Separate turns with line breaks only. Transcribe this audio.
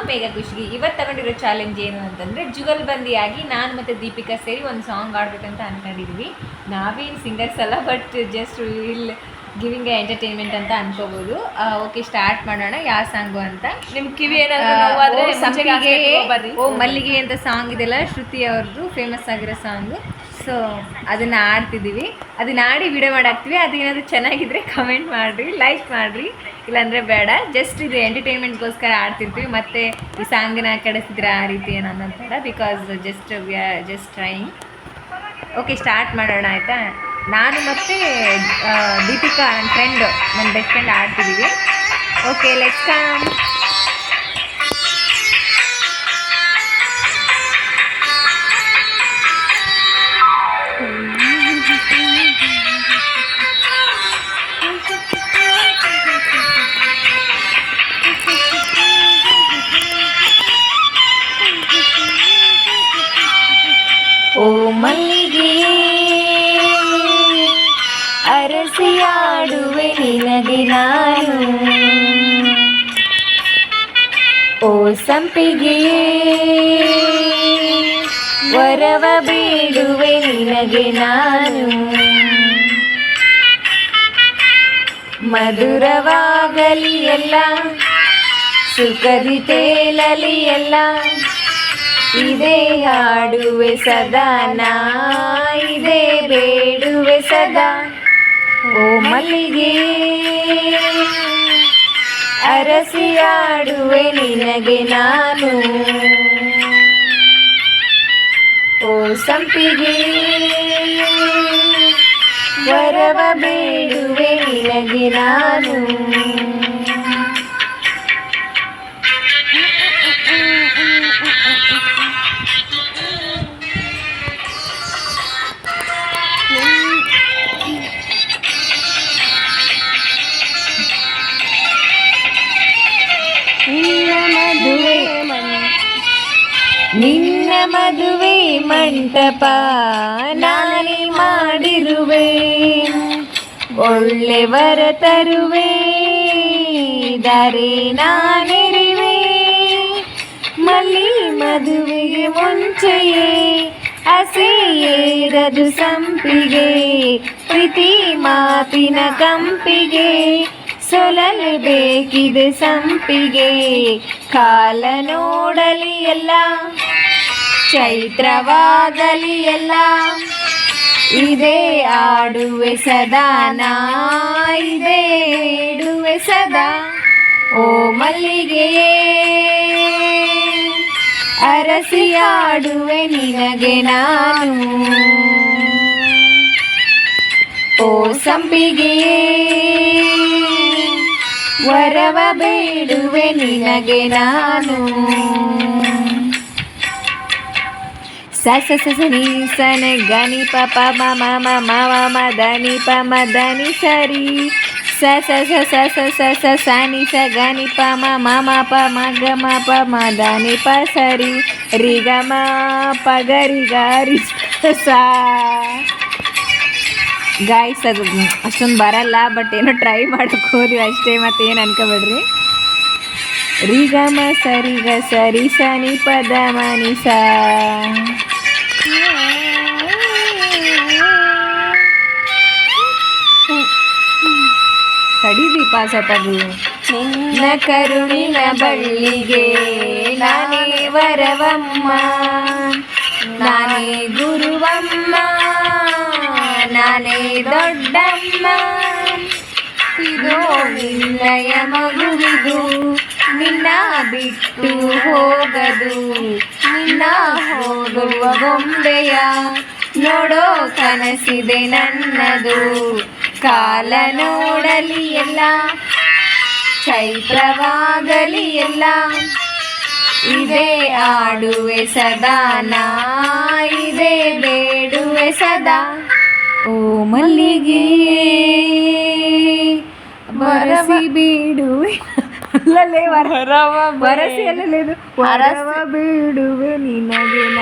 ಬೇಗ ಖುಷಿಗೆ. ಇವತ್ತು ತಗೊಂಡಿರೋ ಚಾಲೆಂಜ್ ಏನು ಅಂತಂದರೆ ಜುಗಲ್ಬಂದಿಯಾಗಿ ನಾನು ಮತ್ತು ದೀಪಿಕಾ ಸೇರಿ ಒಂದು ಸಾಂಗ್ ಆಡ್ಬೇಕಂತ ಅಂದ್ಕೊಂಡಿದ್ವಿ. ನಾವೇನು ಸಿಂಗರ್ಸ್ ಅಲ್ಲ, but just will giving A entertainment ಅಂತ ಅನ್ಕೋಬೋದು. ಓಕೆ, ಸ್ಟಾರ್ಟ್ ಮಾಡೋಣ. ಯಾವ ಸಾಂಗು ಅಂತ
ನಿಮ್ಮ ಕಿವಿ ಏನಾದರೂ
ಸಂಪಿಗೆ ಓ ಮಲ್ಲಿಗೆ ಅಂತ ಸಾಂಗ್ ಇದೆಲ್ಲ, ಶ್ರುತಿ ಅವ್ರದ್ದು ಫೇಮಸ್ ಆಗಿರೋ ಸಾಂಗು. ಸೊ ಅದನ್ನು ಆಡ್ತಿದ್ದೀವಿ, ಅದನ್ನ ಆಡಿ ವಿಡಿಯೋ ಮಾಡಾಕ್ತೀವಿ. ಅದೇನಾದರೂ ಚೆನ್ನಾಗಿದ್ರೆ ಕಮೆಂಟ್ ಮಾಡಿರಿ, ಲೈಕ್ ಮಾಡಿರಿ, ಇಲ್ಲಾಂದರೆ ಬೇಡ. ಜಸ್ಟ್ ಇದು ಎಂಟರ್ಟೈನ್ಮೆಂಟ್ಗೋಸ್ಕರ ಆಡ್ತಿರ್ತೀವಿ. ಮತ್ತು ಈ ಸಾಂಗನ್ನ ಕೆಡಿಸಿದ್ರೆ ಆ ರೀತಿ ಏನು ಅನ್ನೋದು ಬೇಡ, because we are just trying. Okay, start ಮಾಡೋಣ ಆಯಿತಾ. ನಾನು ಮತ್ತು ದೀಪಿಕಾ ನನ್ನ ಬೆಸ್ಟ್ ಫ್ರೆಂಡ್ ಆಡ್ತಿದ್ದೀವಿ. Okay, let's come. ಓ ಮಲ್ಲಿಗೆ ಅರಸಿಯಾಡುವೆ ನಿನಗೆ ನಾನು, ಓ ಸಂಪಿಗೆ ವರವ ಬೇಡುವೆ ನಿನಗೆ ನಾನು. ಮಧುರವಾಗಲಿ ಎಲ್ಲ, ಸುಖದಿ ತೇಲಲಿ ಎಲ್ಲ, ಇದೇ ಹಾಡುವೆ ಸದಾ ನಾ, ಇದೇ ಬೇಡುವೆ ಸದಾ. ಓ ಮಲ್ಲಿಗೆ ಅರಸಿಯಾಡುವೆ ನಿನಗೆ ನಾನು, ಓ ಸಂಪಿಗೆ ವರವ ಬೇಡುವೆ ನಿನಗೆ ನಾನು. ನಿನ್ನ ಮದುವೆ ಮಂಟಪ ನಾನೇ ಮಾಡಿರುವೆ, ಒಳ್ಳೆ ವರ ತರುವೆ, ದಾರೆ ನಾನಿರುವೆ. ಮಲ್ಲಿ ಮದುವೆಗೆ ಮುಂಚೆಯೇ ಹಸೆಯೇರದು ಸಂಪಿಗೆ, ಪ್ರೀತಿ ಮಾತಿನ ಕಂಪಿಗೆ ಸೊಲಲೇಬೇಕಿದೆ ಸಂಪಿಗೆ. ಕಾಲ ನೋಡಲಿ ಎಲ್ಲ, ಚೈತ್ರವಾಗಲಿ ಎಲ್ಲ, ಇದೇ ಆಡುವೆ ಸದಾ ನಾ, ಇದೇ ಬೇಡುವೆ ಸದಾ. ಓ ಮಲ್ಲಿಗೆ ಅರಸಿಯಾಡುವೆ ನಿನಗೆ ನಾನು, ಓ ಸಂಪಿಗೆ ವರವ ಬೇಡುವೆ ನಿನಗೆ ನಾನು. ಸ ಸ ಸ ಸ ನಿ ಸ ನ ಗ ನಿ ಪ ಪ ಮ ಮ ಮ ಮ ಮ ಮ ದ ನಿ ಪ ಮ ದ ನಿ ಸರಿ. ಸ ಸ ಸ ಸ ಸ ಸ ಸ ಸ ನಿ ಸ ಗ ನಿ ಪ ಮ ಮ ಮ ಪ ಮ ಗ ಮ ಪ ಮ ದ ನಿ ಪ ಸರಿ. ರಿ ಗ ಮ ಪ ಗ ರಿ ಗ ರಿ ಸ. ಗಾಯ್ಸ್, ಅದು ಅಷ್ಟೊಂದು ಬರಲ್ಲ, ಬಟ್ ಏನೋ ಟ್ರೈ ಮಾಡೋಕ್ಕೆ ಹೋದ್ವಿ ಅಷ್ಟೇ, ಮತ್ತೇನು ಅನ್ಕೋಬೇಡ್ರಿ. ರಿ ಗ ಮ ಸರಿ ಗ ಸರಿ ಸ ನಿ ಪ ದ ಮ ನಿ ಸ. ಕಡಿದೀಪ ಸೊಪ್ಪದು. ನಿನ್ನ ಕರುಣಿನ ಬಳ್ಳಿಗೆ ನಾನೇ ವರವಮ್ಮ, ನಾನೇ ಗುರುವಮ್ಮ, ನಾನೇ ದೊಡ್ಡಮ್ಮ. ಇದು ನಿನ್ನಯ ಮಗುವಿದು, ನಿನ್ನ ಬಿಟ್ಟು ಹೋಗದು, ನಿನ್ನ ಹೋಗುವ ಗೊಂಬೆಯ ನೋಡೋ ಕನಸಿದೆ ನನ್ನದು. ಕಾಲ ನೋಡಲಿ ಎಲ್ಲ, ಚೈತ್ರವಾಗಲಿ ಎಲ್ಲ, ಇದೇ ಆಡುವೆ ಸದಾ ನಾ, ಇದೇ ಬೇಡುವೆ ಸದಾ. ಓ ಮಲ್ಲಿಗೆ ಬರಸಿ ಬೇಡುವೆ ಅಲ್ಲಲ್ಲೇ ವರಸಿ ಅಲ್ಲಲ್ಲೇ ಇದು ವರವ ಬೇಡುವೆ ನಿನಗೆ ನಾ.